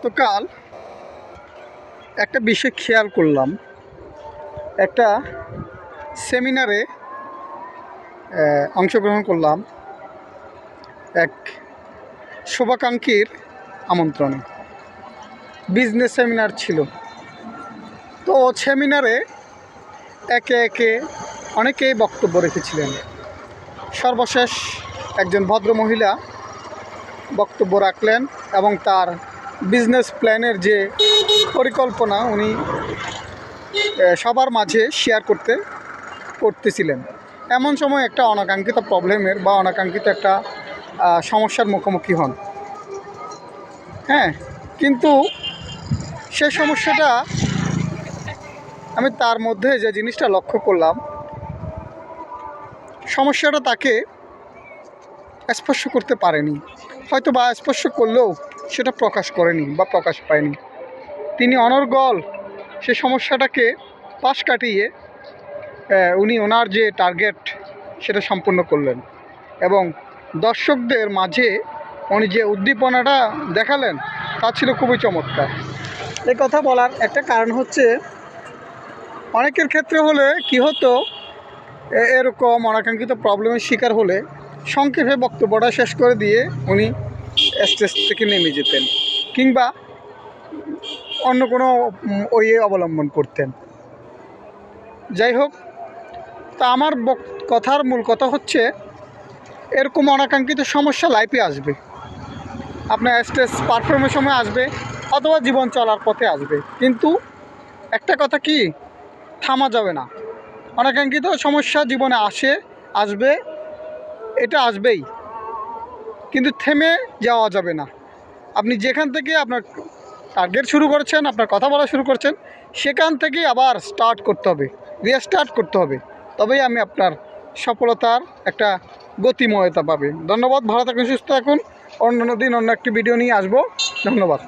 গতকাল একটা বিষয় খেয়াল করলাম। একটা সেমিনারে অংশগ্রহণ করলাম এক শুভাকাঙ্ক্ষীর আমন্ত্রণে। বিজনেস সেমিনার ছিল। তো সেমিনারে একে একে অনেকেই বক্তব্য রেখেছিলেন। সর্বশেষ একজন ভদ্রমহিলা বক্তব্য রাখলেন এবং তার বিজনেস প্ল্যানের যে পরিকল্পনা উনি সবার মাঝে শেয়ার করতেছিলেন। এমন সময় একটা অনাকাঙ্ক্ষিত প্রবলেমের বা অনাকাঙ্ক্ষিত একটা সমস্যার মুখোমুখি হন। কিন্তু সেই সমস্যাটা আমি তার মধ্যে যে জিনিসটা লক্ষ্য করলাম, সমস্যাটা তাকে স্পর্শ করতে পারেনি, হয়তো বা স্পর্শ করলেও সেটা প্রকাশ করেনি বা প্রকাশ পায়নি। তিনি অনর্গল সে সমস্যাটাকে পাশ কাটিয়ে উনি ওনার যে টার্গেট সেটা সম্পূর্ণ করলেন এবং দর্শকদের মাঝে উনি যে উদ্দীপনাটা দেখালেন তা ছিল খুবই চমৎকার। এই কথা বলার একটা কারণ হচ্ছে, অনেকের ক্ষেত্রে হলে কি হতো, এরকম অনাকাঙ্ক্ষিত প্রবলেমের শিকার হলে সংক্ষেপে বক্তব্যটা শেষ করে দিয়ে উনি স্টেজ থেকে নেমে যেতেন কিংবা অন্য কোনো ওয়ে অবলম্বন করতেন। যাই হোক, তা আমার কথার মূল কথা হচ্ছে, এরকম অনাকাঙ্ক্ষিত সমস্যা লাইফে আসবে, আপনার স্টেজ পারফরমেন্সের সময় আসবে অথবা জীবন চলার পথে আসবে। কিন্তু একটা কথা কি, থামা যাবে না। অনাকাঙ্ক্ষিত সমস্যা জীবনে আসবে, এটা আসবেই, কিন্তু থেমে যাওয়া যাবে না। আপনি যেখান থেকে আপনার টার্গেট শুরু করেছেন, আপনার কথা বলা শুরু করছেন, সেখান থেকেই আবার স্টার্ট করতে হবে, রিস্টার্ট করতে হবে। তবেই আমি আপনার সফলতার একটা গতিময়তা পাবে। ধন্যবাদ, ভালো থাকুন, সুস্থ থাকুন। অন্য দিন অন্য একটি ভিডিও নিয়ে আসবো। ধন্যবাদ।